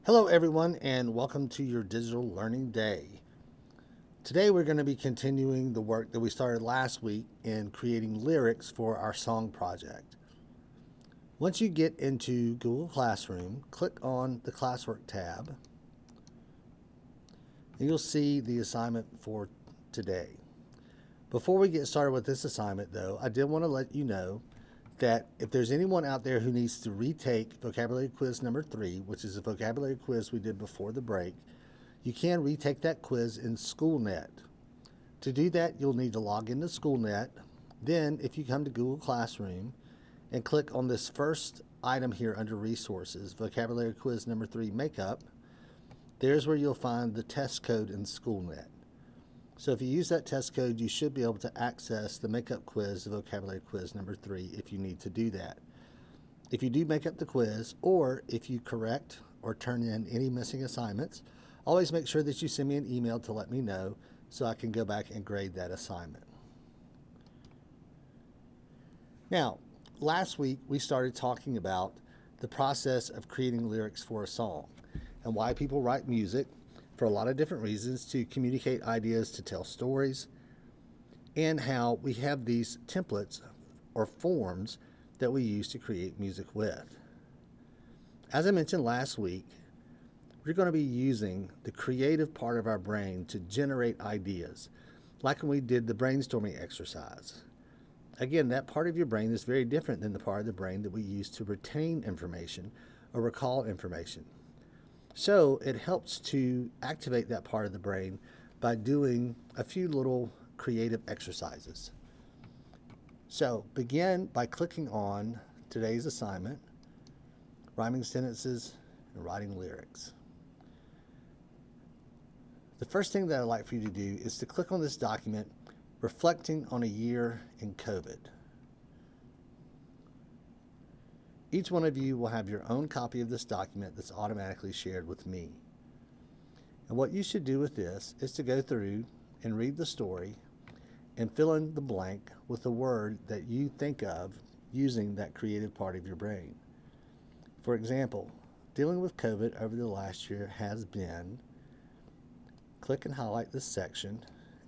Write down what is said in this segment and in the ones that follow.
Hello, everyone, and welcome to your Digital Learning Day. Today, we're going to be continuing the work that we started last week in creating lyrics for our song project. Once you get into Google Classroom, click on the Classwork tab, and you'll see the assignment for today. Before we get started with this assignment, though, I did want to let you know that if there's anyone out there who needs to retake vocabulary quiz number 3, which is a vocabulary quiz we did before the break, you can retake that quiz in SchoolNet. To do that, you'll need to log into SchoolNet. Then, if you come to Google Classroom and click on this first item here under Resources, Vocabulary Quiz number 3 Makeup, there's where you'll find the test code in SchoolNet. So if you use that test code, you should be able to access the makeup quiz, the vocabulary quiz number 3, if you need to do that. If you do make up the quiz, or if you correct or turn in any missing assignments, always make sure that you send me an email to let me know so I can go back and grade that assignment. Now, last week we started talking about the process of creating lyrics for a song and why people write music for a lot of different reasons, to communicate ideas, to tell stories, and how we have these templates or forms that we use to create music with. As I mentioned last week, we're going to be using the creative part of our brain to generate ideas, like when we did the brainstorming exercise. Again, that part of your brain is very different than the part of the brain that we use to retain information or recall information. So it helps to activate that part of the brain by doing a few little creative exercises. So begin by clicking on today's assignment, rhyming sentences and writing lyrics. The first thing that I'd like for you to do is to click on this document, Reflecting on a Year in COVID. Each one of you will have your own copy of this document that's automatically shared with me. And what you should do with this is to go through and read the story and fill in the blank with the word that you think of using that creative part of your brain. For example, dealing with COVID over the last year has been, click and highlight this section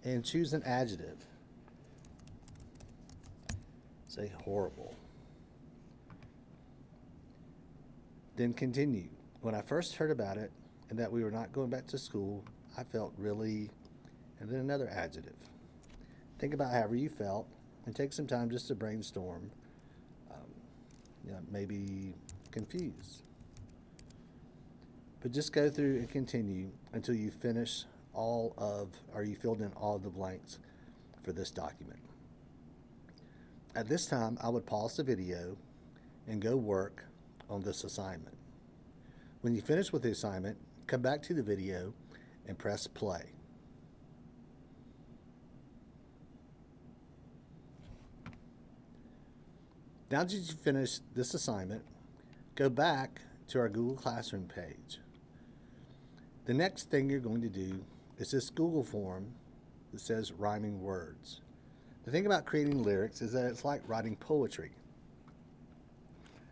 and choose an adjective. Say horrible. Then continue. When I first heard about it and that we were not going back to school, I felt really, and then another adjective. Think about however you felt and take some time just to brainstorm. Maybe confused. But just go through and continue until you finish you filled in all of the blanks for this document. At this time, I would pause the video and go work on this assignment. When you finish with the assignment, come back to the video and press play. Now that you've finished this assignment, go back to our Google Classroom page. The next thing you're going to do is this Google form that says rhyming words. The thing about creating lyrics is that it's like writing poetry.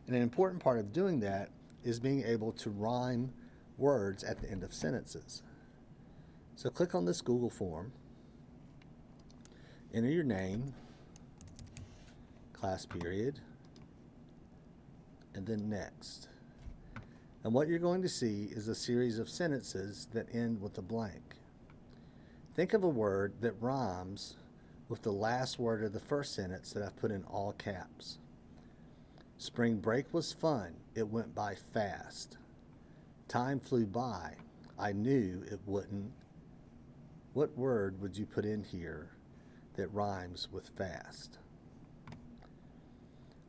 And an important part of doing that is being able to rhyme words at the end of sentences. So click on this Google form, enter your name, class period, and then next. And what you're going to see is a series of sentences that end with a blank. Think of a word that rhymes with the last word of the first sentence that I've put in all caps. Spring break was fun. It went by fast. Time flew by. I knew it wouldn't. What word would you put in here that rhymes with fast?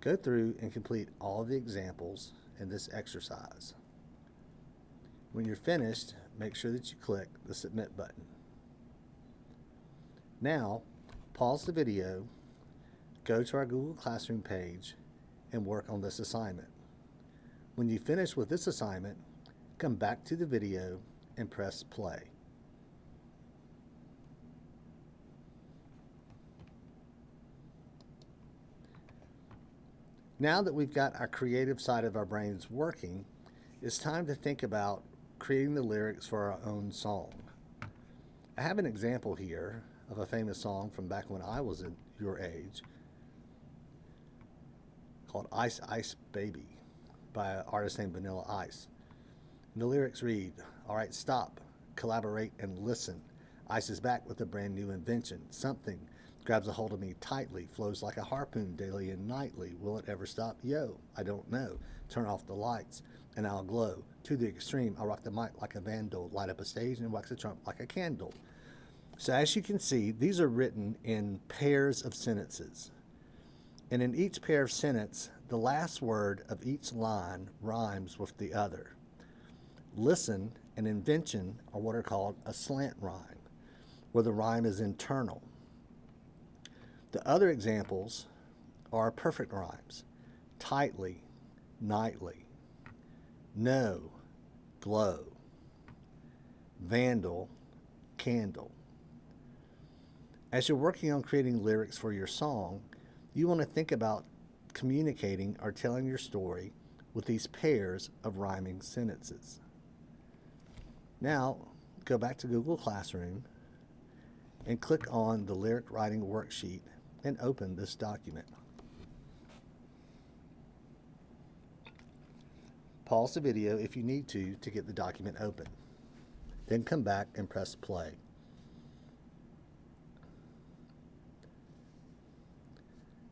Go through and complete all of the examples in this exercise. When you're finished, make sure that you click the Submit button. Now, pause the video, go to our Google Classroom page, and work on this assignment. When you finish with this assignment, come back to the video and press play. Now that we've got our creative side of our brains working, it's time to think about creating the lyrics for our own song. I have an example here of a famous song from back when I was in your age called Ice Ice Baby by an artist named Vanilla Ice. And the lyrics read, "All right, stop, collaborate, and listen. Ice is back with a brand new invention. Something grabs a hold of me tightly, flows like a harpoon daily and nightly. Will it ever stop? Yo, I don't know. Turn off the lights and I'll glow. To the extreme, I'll rock the mic like a vandal, light up a stage and wax a trump like a candle." So as you can see, these are written in pairs of sentences. And in each pair of sentence, the last word of each line rhymes with the other. Listen and invention are what are called a slant rhyme, where the rhyme is internal. The other examples are perfect rhymes: tightly, nightly, no, glow, vandal, candle. As you're working on creating lyrics for your song, you want to think about communicating or telling your story with these pairs of rhyming sentences. Now, go back to Google Classroom and click on the lyric writing worksheet and open this document. Pause the video if you need to get the document open. Then come back and press play.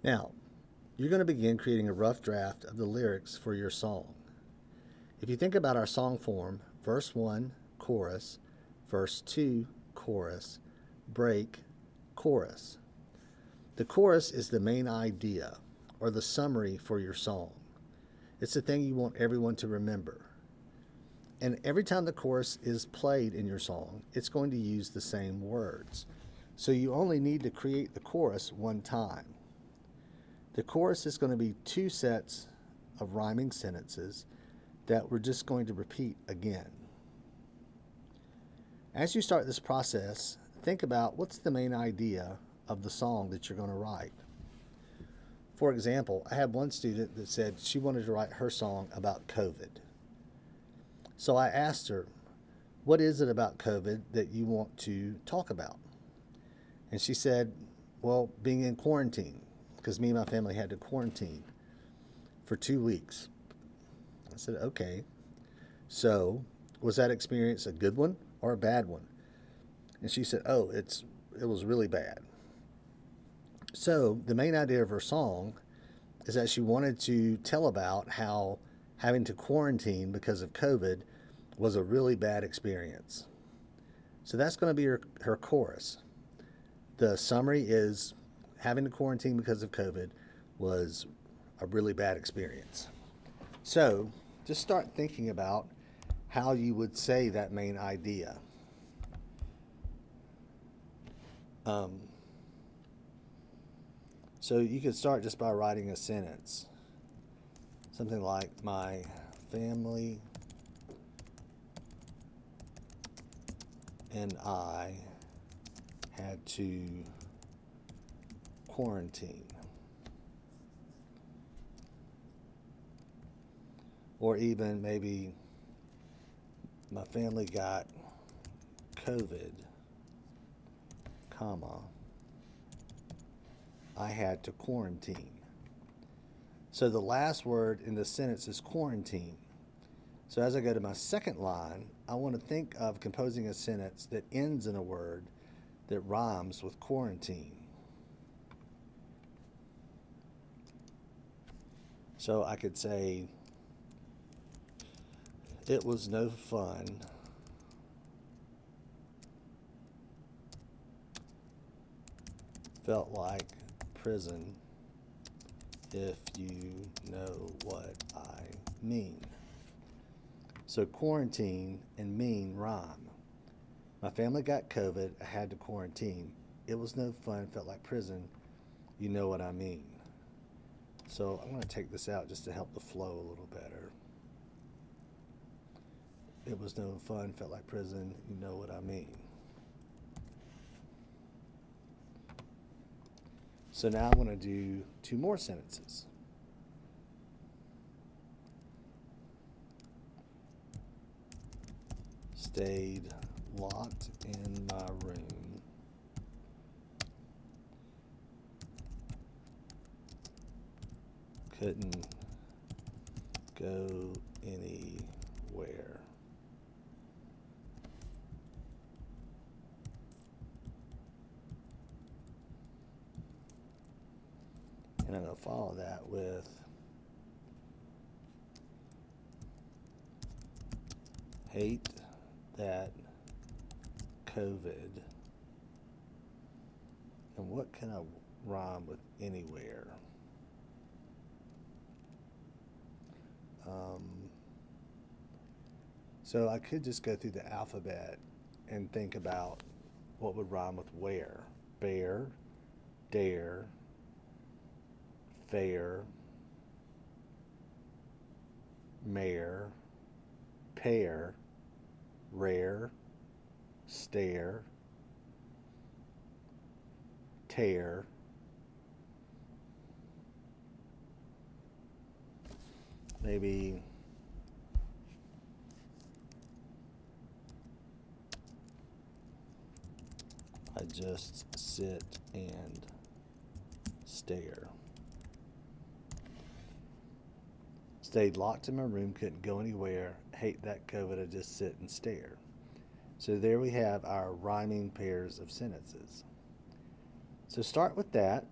Now, you're going to begin creating a rough draft of the lyrics for your song. If you think about our song form, verse 1, chorus, verse 2, chorus, break, chorus. The chorus is the main idea or the summary for your song. It's the thing you want everyone to remember. And every time the chorus is played in your song, it's going to use the same words. So you only need to create the chorus one time. The chorus is going to be two sets of rhyming sentences that we're just going to repeat again. As you start this process, think about what's the main idea of the song that you're going to write. For example, I had one student that said she wanted to write her song about COVID. So I asked her, what is it about COVID that you want to talk about? And she said, well, being in quarantine, because me and my family had to quarantine for 2 weeks. I said, okay, so was that experience a good one or a bad one? And she said, oh, it was really bad. So the main idea of her song is that she wanted to tell about how having to quarantine because of COVID was a really bad experience. So that's going to be her chorus. The summary is having to quarantine because of COVID was a really bad experience. So just start thinking about how you would say that main idea. So you could start just by writing a sentence. Something like, my family and I had to quarantine. Or even maybe my family got COVID, comma, I had to quarantine. So the last word in the sentence is quarantine. So as I go to my second line, I want to think of composing a sentence that ends in a word that rhymes with quarantine. So I could say, it was no fun felt like prison, if you know what I mean. So quarantine and mean rhyme. My family got COVID, I had to quarantine. It was no fun, felt like prison, you know what I mean. So I'm going to take this out just to help the flow a little better. It was no fun, felt like prison, you know what I mean. So now I'm going to do 2 more sentences. stayed locked in my room. Couldn't go anywhere. And I'm going to follow that with hate that COVID. And what can I rhyme with anywhere? So I could just go through the alphabet and think about what would rhyme with where. Bear, dare, fair, mare, pair, rare, stare, tear, maybe I just sit and stare. Stayed locked in my room, couldn't go anywhere. Hate that COVID, I just sit and stare. So there we have our rhyming pairs of sentences. So start with that,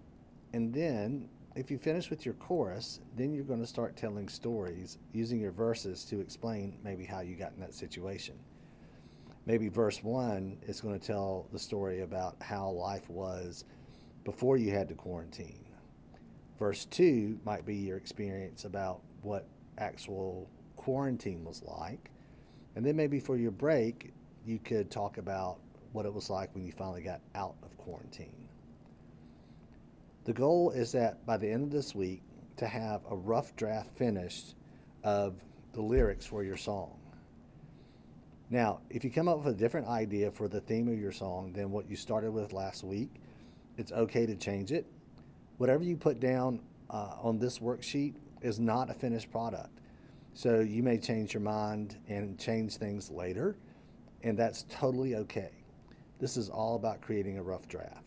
and then if you finish with your chorus, then you're going to start telling stories using your verses to explain maybe how you got in that situation. Maybe verse 1 is going to tell the story about how life was before you had to quarantine. Verse 2 might be your experience about what actual quarantine was like. And then maybe for your break, you could talk about what it was like when you finally got out of quarantine. The goal is that by the end of this week to have a rough draft finished of the lyrics for your song. Now, if you come up with a different idea for the theme of your song than what you started with last week, it's okay to change it. Whatever you put down on this worksheet is not a finished product. So you may change your mind and change things later, and that's totally okay. This is all about creating a rough draft.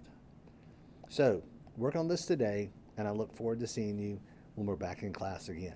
So work on this today, and I look forward to seeing you when we're back in class again.